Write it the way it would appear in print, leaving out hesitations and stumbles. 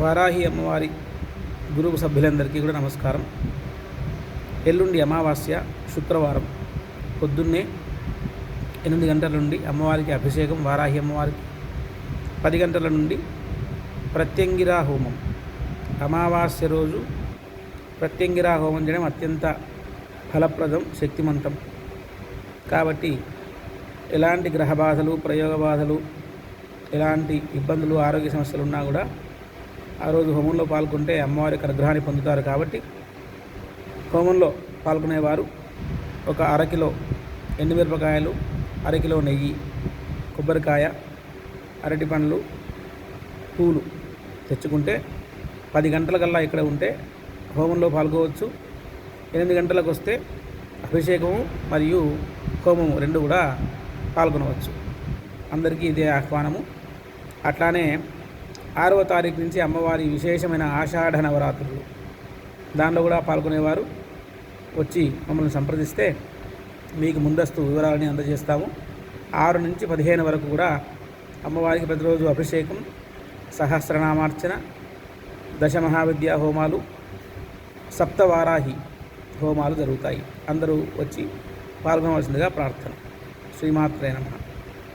వారాహి అమ్మవారి గురువు సభ్యులందరికీ కూడా నమస్కారం. ఎల్లుండి అమావాస్య శుక్రవారం పొద్దున్నే 8 గంటల నుండి అమ్మవారికి అభిషేకం, వారాహి అమ్మవారికి 10 గంటల నుండి ప్రత్యంగిరా హోమం. అమావాస్య రోజు ప్రత్యంగిరా హోమం చేయడం అత్యంత ఫలప్రదం, శక్తిమంతం. కాబట్టి ఎలాంటి గ్రహ బాధలు, ప్రయోగ బాధలు, ఎలాంటి ఇబ్బందులు, ఆరోగ్య సమస్యలు ఉన్నా కూడా ఆ రోజు హోమంలో పాల్గొంటే అమ్మవారి అనుగ్రహాన్ని పొందుతారు. కాబట్టి హోమంలో పాల్గొనేవారు ఒక అరకిలో ఎండుమిరపకాయలు, అరకిలో నెయ్యి, కొబ్బరికాయ, అరటి పండ్లు, పూలు తెచ్చుకుంటే 10 గంటలకల్లా ఇక్కడ ఉంటే హోమంలో పాల్గొవచ్చు. 8 గంటలకు వస్తే అభిషేకము మరియు హోమము 2 కూడా పాల్గొనవచ్చు. అందరికీ ఇదే ఆహ్వానము. అట్లానే 6వ తారీఖు నుంచి అమ్మవారి విశేషమైన ఆషాఢ నవరాత్రులు, దానిలో కూడా పాల్గొనేవారు వచ్చి మమ్మల్ని సంప్రదిస్తే మీకు ముందస్తు వివరాలని అందజేస్తాము. 6 నుంచి 15 వరకు కూడా అమ్మవారికి ప్రతిరోజు అభిషేకం, సహస్రనామార్చన, దశమహావిద్యా హోమాలు, సప్తవారాహి హోమాలు జరుగుతాయి. అందరూ వచ్చి పాల్గొనవలసిందిగా ప్రార్థన. శ్రీమాత్రే నమః.